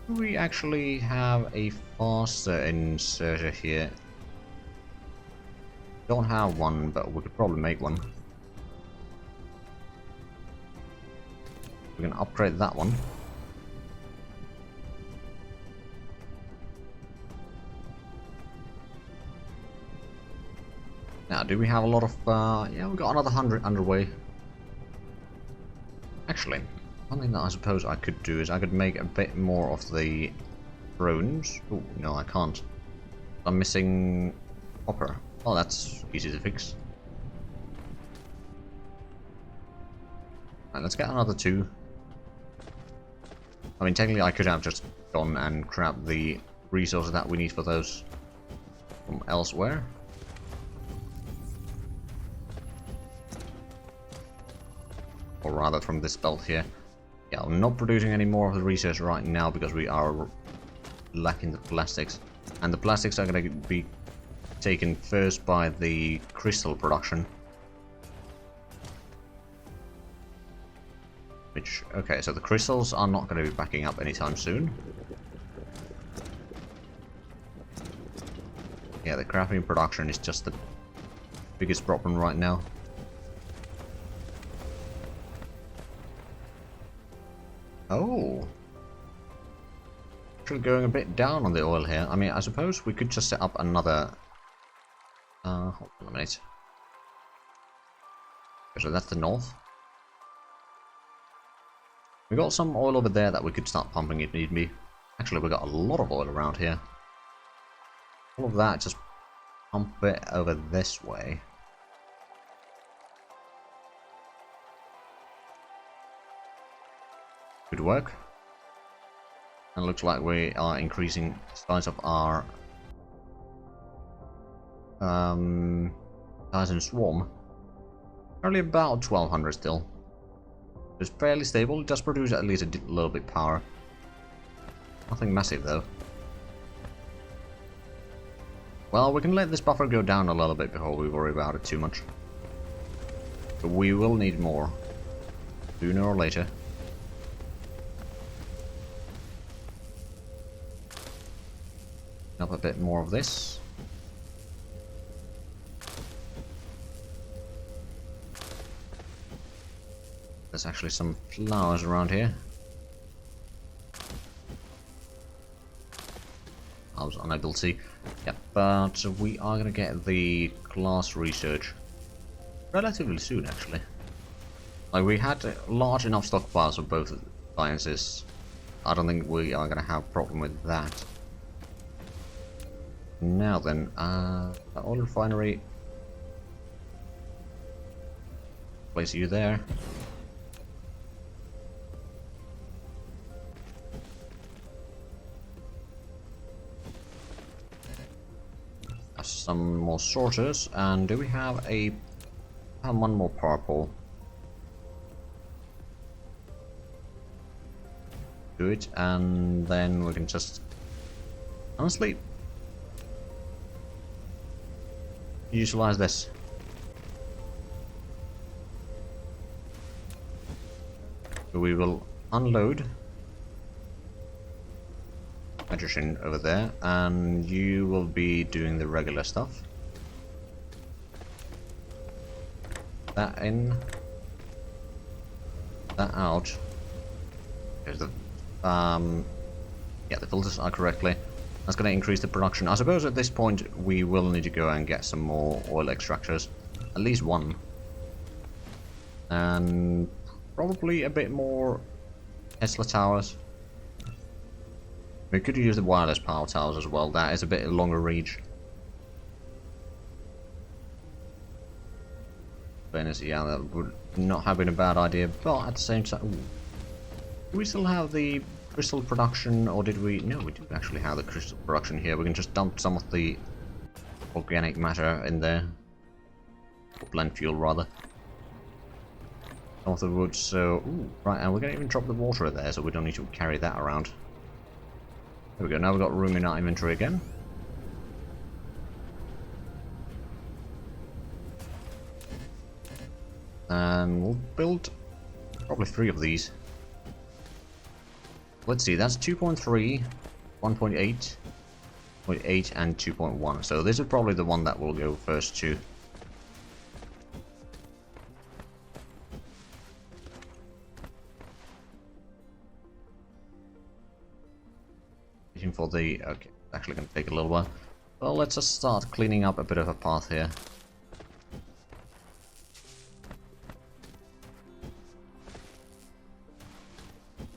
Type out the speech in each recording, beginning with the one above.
We actually have a faster inserter here. Don't have one, but we could probably make one. We can upgrade that one. Now, do we have a lot of... yeah, we got another 100 underway. Actually, one thing that I suppose I could do is I could make a bit more of the drones. Oh, no, I can't. I'm missing copper. Oh, that's easy to fix. Right, let's get another 2. I mean, technically I could have just gone and grabbed the resources that we need for those from elsewhere. Or rather from this belt here. Yeah, I'm not producing any more of the research right now because we are lacking the plastics. And the plastics are going to be taken first by the crystal production. Which, okay, so the crystals are not going to be backing up anytime soon. Yeah, the crafting production is just the biggest problem right now. Oh. Actually going a bit down on the oil here. I mean, I suppose we could just set up another... hold on a minute. Okay, so that's the north. We got some oil over there that we could start pumping if need be. Actually, we got a lot of oil around here. All of that, just pump it over this way. Good work. And it looks like we are increasing the size of our Dyson swarm. Only about 1200 still. It's fairly stable, it does produce at least a little bit power. Nothing massive though. Well, we can let this buffer go down a little bit before we worry about it too much. But we will need more. Sooner or later. Up a bit more of this. There's actually some flowers around here. I was unable to see. Yep, but we are gonna get the class research relatively soon, actually. Like, we had large enough stockpiles of both sciences. I don't think we are gonna have a problem with that. Now then, the oil refinery. Place you there. Some more sorters, and do we have one more power pole? Do it, and then we can just honestly utilize this. We will unload hydrogen over there, and you will be doing the regular stuff. That in, that out. There's the yeah, the filters are correctly. That's going to increase the production. I suppose at this point we will need to go and get some more oil extractors, at least one, and probably a bit more Tesla towers. We could use the wireless power towers as well. That is a bit longer reach. Fairness, yeah, that would not have been a bad idea, but at the same time, ooh. Do we still have the crystal production, or did we? No, we do actually have the crystal production here. We can just dump some of the organic matter in there, or blend fuel rather. Some of the wood. So, ooh, right, and we're gonna even drop the water there, so we don't need to carry that around. There we go, now we've got room in our inventory again. And we'll build probably 3 of these. Let's see, that's 2.3, 1.8, 0.8, and 2.1. So this is probably the one that will go first too. Waiting for the... okay, it's actually going to take a little while. Well, let's just start cleaning up a bit of a path here.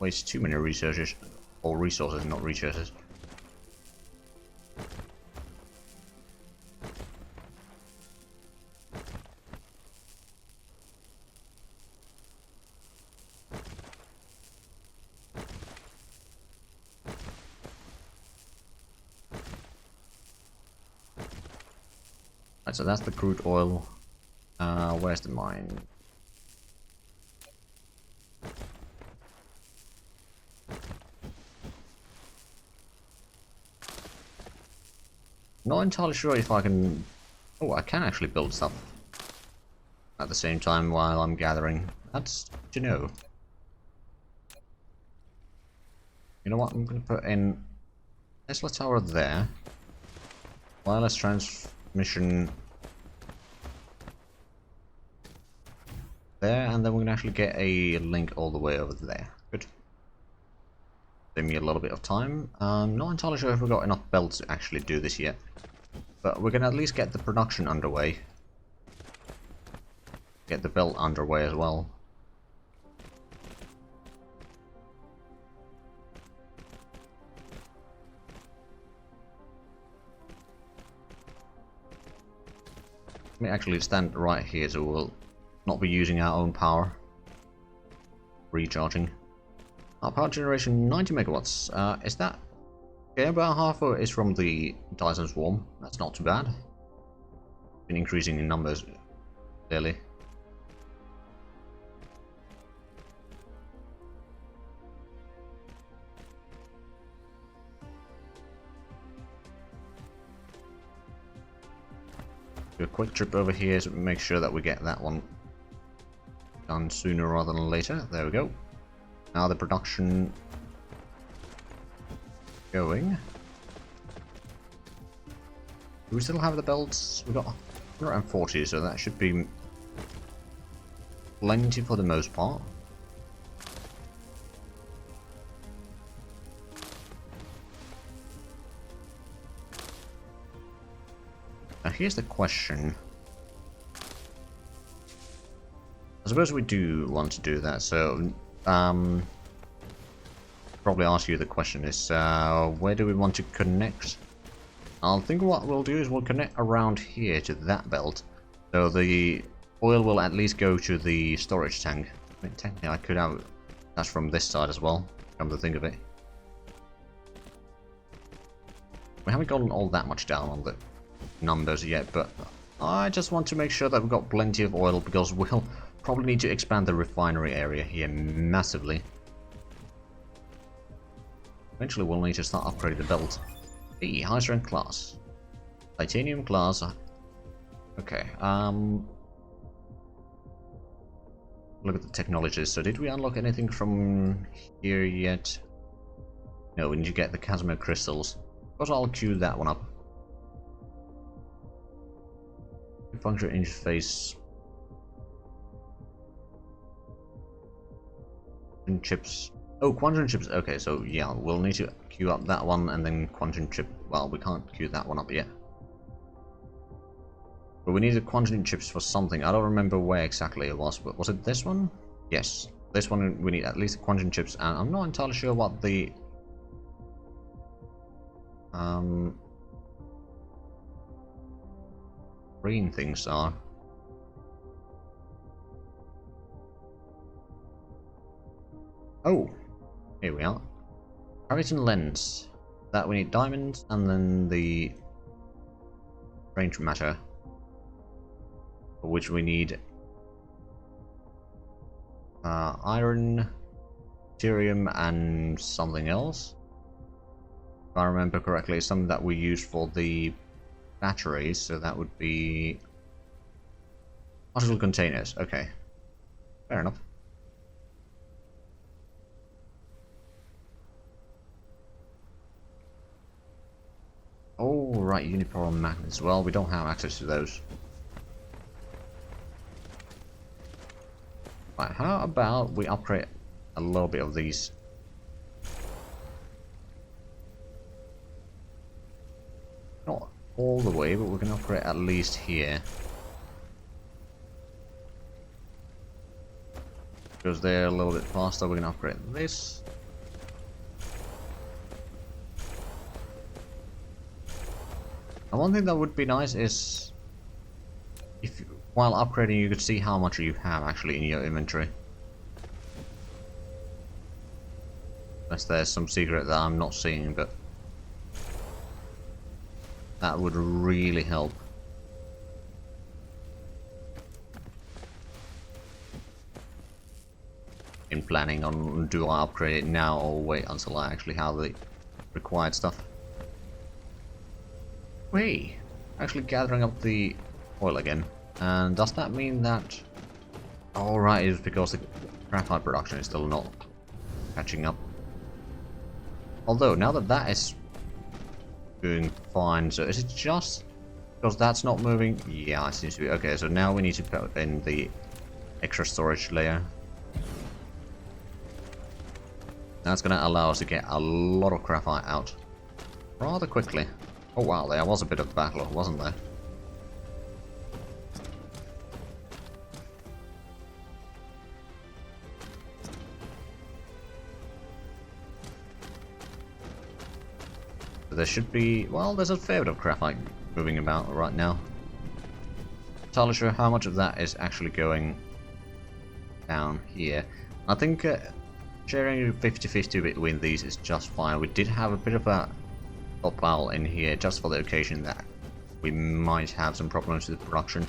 Waste too many researchers, or resources, not researchers. Right, so that's the crude oil. Where's the mine? Not entirely sure if I can... oh, I can actually build stuff at the same time while I'm gathering. That's good to know. You know what? I'm going to put in Tesla tower there. Wireless transmission there, and then we're going to actually get a link all the way over there. Good. Give me a little bit of time. I'm not entirely sure if we've got enough belts to actually do this yet. But we're going to at least get the production underway. Get the belt underway as well. Let me actually stand right here so we'll not be using our own power. Recharging. Our power generation 90 megawatts. Is that... okay, about half of it is from the Dyson swarm. That's not too bad. Been increasing in numbers, clearly. Do a quick trip over here to make sure that we get that one done sooner rather than later. There we go. Now the production going. Do we still have the belts? We've got 140, so that should be plenty for the most part. Now here's the question. I suppose we do want to do that, so probably ask you the question is where do we want to connect? I'll think what we'll do is we'll connect around here to that belt, so the oil will at least go to the storage tank. I mean, technically I could have that from this side as well, come to think of it. We haven't gotten all that much down on the numbers yet, but I just want to make sure that we've got plenty of oil, because we'll probably need to expand the refinery area here massively. Eventually we'll need to start upgrading the belt. Hey, high strength class. Titanium class. Okay, look at the technologies. So did we unlock anything from here yet? No, we need to get the Casimir crystals. But I'll queue that one up. Function interface. And chips. Oh, quantum chips. Okay, so yeah, we'll need to queue up that one and then quantum chip. Well, we can't queue that one up yet. But we needed quantum chips for something. I don't remember where exactly it was, but was it this one? Yes. This one we need at least quantum chips, and I'm not entirely sure what the green things are. Oh, here we are. Paraton lens. That we need diamonds, and then the range matter, for which we need iron, deuterium, and something else. If I remember correctly, something that we used for the batteries, so that would be particle containers. Okay, fair enough. Oh, right, unipolar magnets. Well, we don't have access to those. Right, how about we upgrade a little bit of these? Not all the way, but we can upgrade at least here. Because they're a little bit faster, we can upgrade this. And one thing that would be nice is if while upgrading you could see how much you have actually in your inventory. Unless there's some secret that I'm not seeing, but that would really help. In planning on do I upgrade it now or wait until I actually have the required stuff. Wait, actually gathering up the oil again. And does that mean that... Oh right, it's because the graphite production is still not catching up. Although, now that that is doing fine, so is it just because that's not moving? Yeah, it seems to be. Okay, so now we need to put in the extra storage layer. That's going to allow us to get a lot of graphite out rather quickly. Oh wow, there was a bit of backlog, wasn't there? There should be, well, there's a fair bit of graphite moving about right now. Not entirely sure how much of that is actually going down here. I think sharing 50-50 between these is just fine. We did have a bit of a stockpile in here just for the occasion that we might have some problems with production.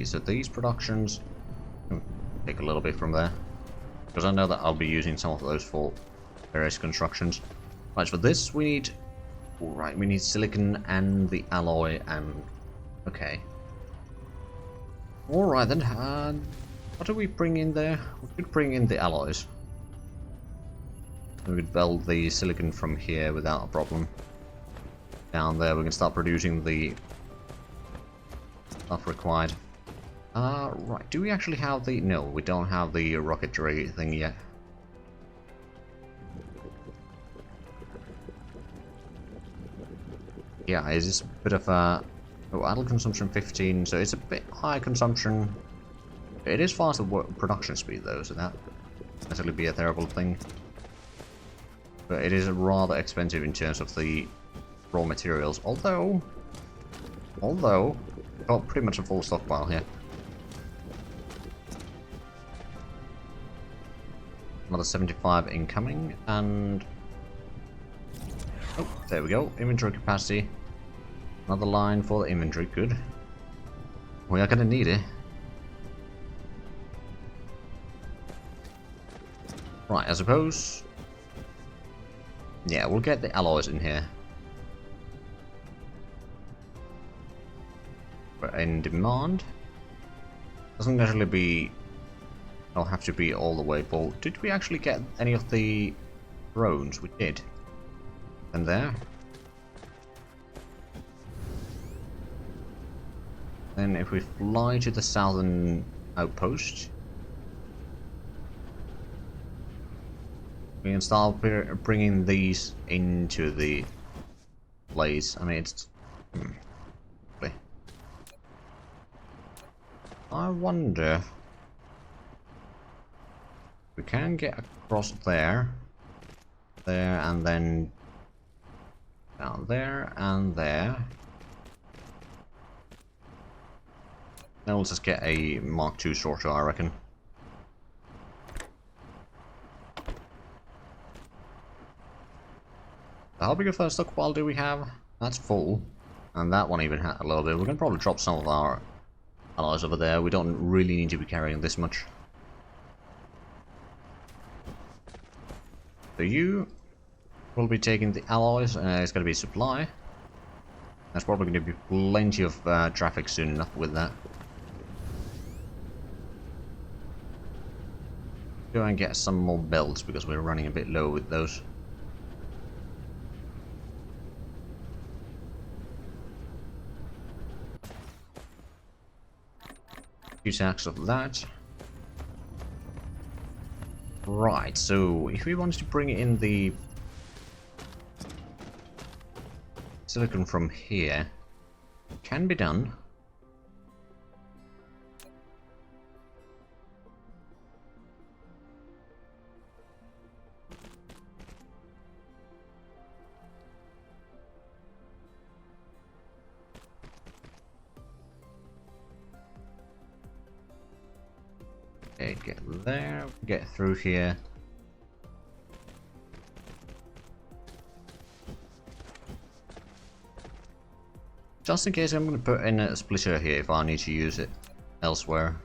So these productions, take a little bit from there, because I know that I'll be using some of those for various constructions. Right, for this we need, alright, we need silicon and the alloy and, okay. Alright then, what do we bring in there? We could bring in the alloys. We could build the silicon from here without a problem. Down there we can start producing the stuff required. Right, do we actually have the... No, we don't have the rocketry thing yet. Yeah, it's just a bit of a... Oh, idle consumption 15, so it's a bit high consumption. It is faster production speed though, so that won't necessarily be a terrible thing. But it is rather expensive in terms of the raw materials, although got pretty much a full stockpile here. Another 75 incoming, and... Oh, there we go. Inventory capacity. Another line for the inventory. Good. We are going to need it. Right, I suppose... Yeah, we'll get the alloys in here. We're in demand. Doesn't necessarily be... I'll have to be all the way full. Did we actually get any of the drones? We did. And there. Then if we fly to the southern outpost, we can start bringing these into the place. I mean, it's... I wonder... We can get across there, and then down there, and there. Then we'll just get a Mark II sorter, I reckon. How big of a stockpile do we have? That's full, and that one even had a little bit. We can probably drop some of our alloys over there. We don't really need to be carrying this much. So you will be taking the alloys, it's going to be supply. There's probably going to be plenty of traffic soon enough with that. Go and get some more belts because we're running a bit low with those. Few sacks of that. Right, so if we wanted to bring in the silicon from here, can be done. Okay, get there, get through here. Just in case, I'm going to put in a splitter here if I need to use it elsewhere.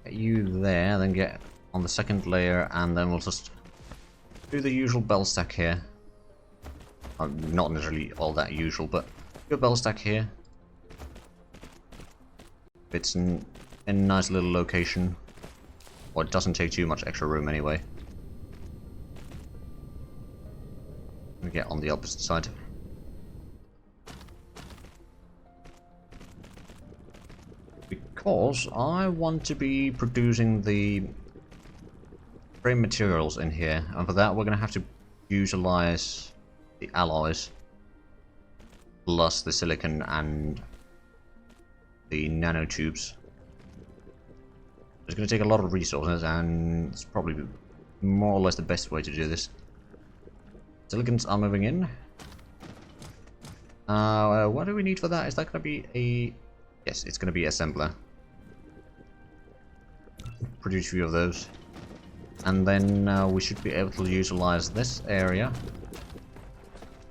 Get you there, then get on the second layer, and then we'll just do the usual bell stack here. Not necessarily all that usual, but do a bell stack here. It's in a nice little location. Well, it doesn't take too much extra room anyway. We get on the opposite side. Because I want to be producing the frame materials in here, and for that we're going to have to utilize the alloys plus the silicon and the nanotubes. It's going to take a lot of resources, and it's probably more or less the best way to do this. Silicons are moving in. What do we need for that? Is that going to be a... Yes, it's going to be assembler. Produce a few of those. And then we should be able to utilize this area.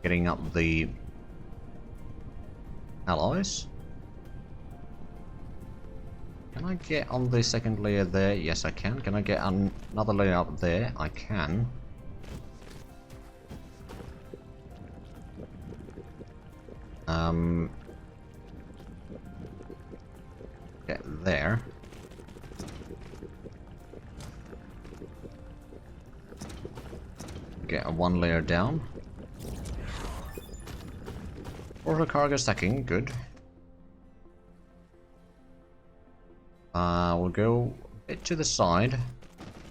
Getting up the alloys. Can I get on the second layer there? Yes, I can. Can I get on another layer up there? I can. Get there. Get a one layer down. Auto cargo stacking, good. We'll go a bit to the side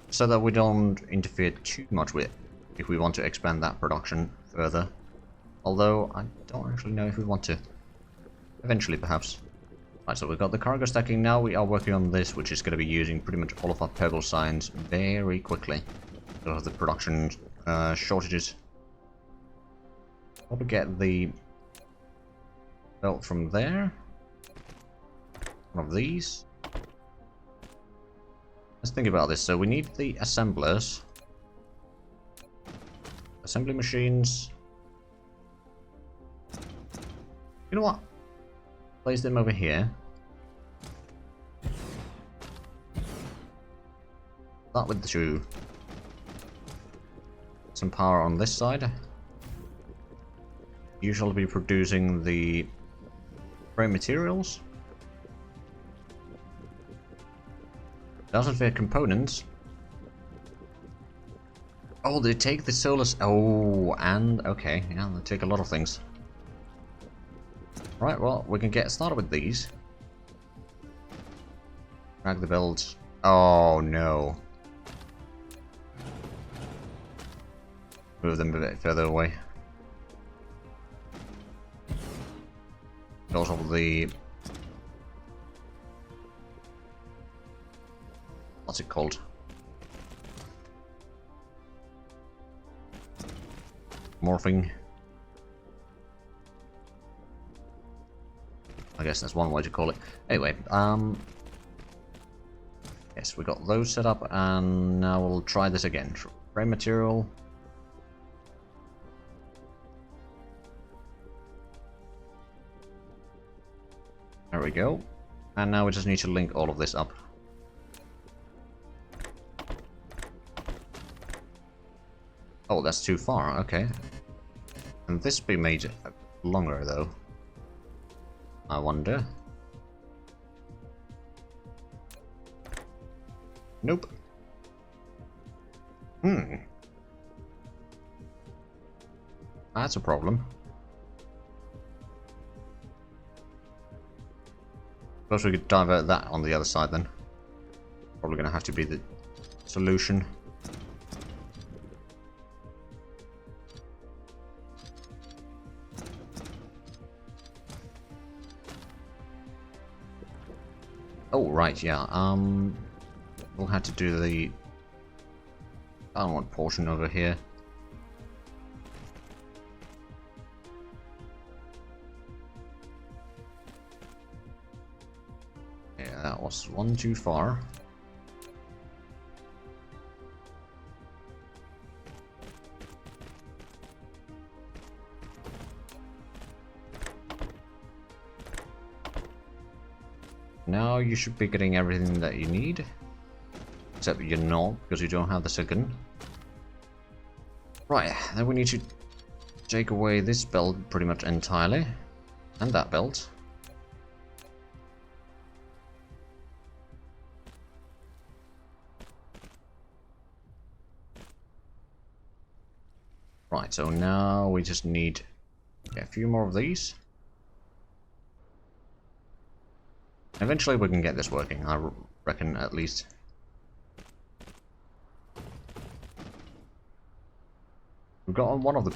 so that we don't interfere too much with it if we want to expand that production further. Although I don't actually know if we want to. Eventually, perhaps. Right, so we've got the cargo stacking now. We are working on this, which is going to be using pretty much all of our purple signs very quickly because of the production shortages. Probably get the belt from there. One of these. Let's think about this. So we need the assemblers. Assembly machines. You know what? Place them over here. Start with the two. Some power on this side. You shall be producing the frame materials. Doesn't fit components. Oh, they take the solar... Oh, and... Okay, yeah, they take a lot of things. Right, well, we can get started with these. Drag the builds. Oh, no. Move them a bit further away. Also the... What's it called? Morphing. I guess that's one way to call it. Anyway, yes, we got those set up, and now we'll try this again. Frame material. There we go. And now we just need to link all of this up. Oh, that's too far, okay. Can this be made longer, though? I wonder. Nope. That's a problem. Suppose we could divert that on the other side then. Probably gonna have to be the solution. Oh, right, yeah, we'll have to do the downward portion over here. Yeah, that was one too far. Now you should be getting everything that you need. Except you're not, because you don't have the silicon. Right, then we need to take away this belt pretty much entirely. And that belt. Right, so now we just need a few more of these. Eventually we can get this working, I reckon, at least. We've got one of the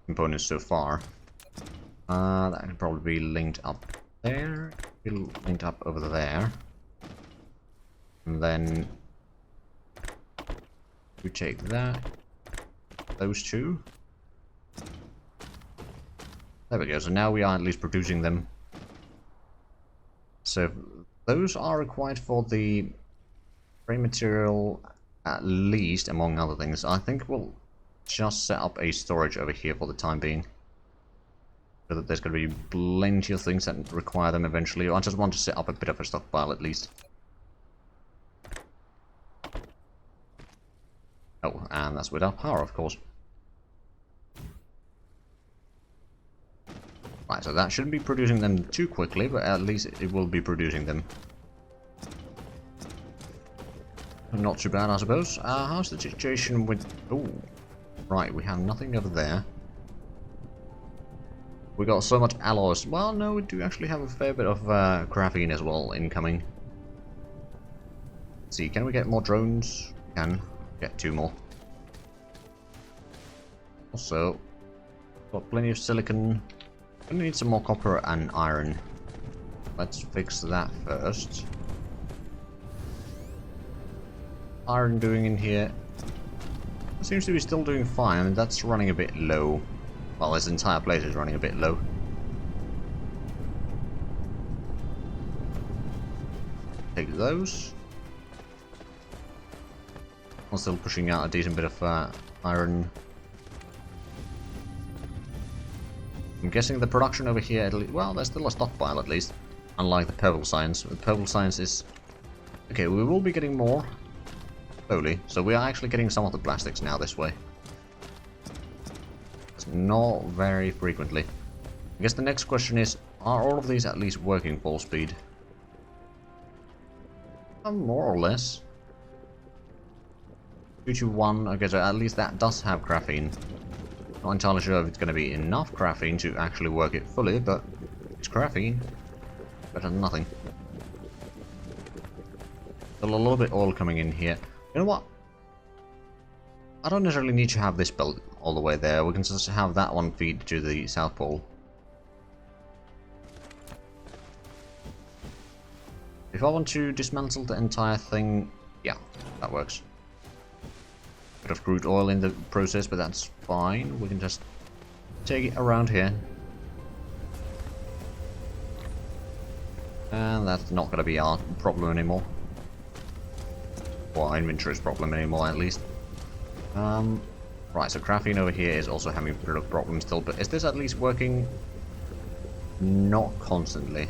components so far. That can probably be linked up there. It'll linked up over there. And then we take that. Those two. There we go, so now we are at least producing them. So those are required for the frame material, at least, among other things. I think we'll just set up a storage over here for the time being. So that there's going to be plenty of things that require them eventually. I just want to set up a bit of a stockpile at least. Oh, and that's without power, of course. Right, so that shouldn't be producing them too quickly, but at least it will be producing them. Not too bad, I suppose. How's the situation with... Oh, right, we have nothing over there. We got so much alloys. Well, no, we do actually have a fair bit of graphene as well incoming. Let's see, can we get more drones? We can. Get 2 more. Also, got plenty of silicon. Gonna need some more copper and iron. Let's fix that first. Iron doing in here. It seems to be still doing fine. I mean, that's running a bit low. Well, this entire place is running a bit low. Take those. I'm still pushing out a decent bit of iron. I'm guessing the production over here, well, there's still a stockpile at least. Unlike the purple science. The purple science is... Okay, we will be getting more. Slowly. So we are actually getting some of the plastics now this way. It's not very frequently. I guess the next question is, are all of these at least working full speed? More or less. 2 to 1, okay, so at least that does have graphene. Not entirely sure if it's going to be enough graphene to actually work it fully, but it's graphene. Better than nothing. Still a little bit oil coming in here. You know what? I don't necessarily need to have this belt all the way there. We can just have that one feed to the South Pole. If I want to dismantle the entire thing, yeah, that works. Bit of crude oil in the process, but that's fine. We can just take it around here. And that's not going to be our problem anymore. Or our inventory's problem anymore, at least. Right, so graphene over here is also having a bit of problems still, but is this at least working? Not constantly.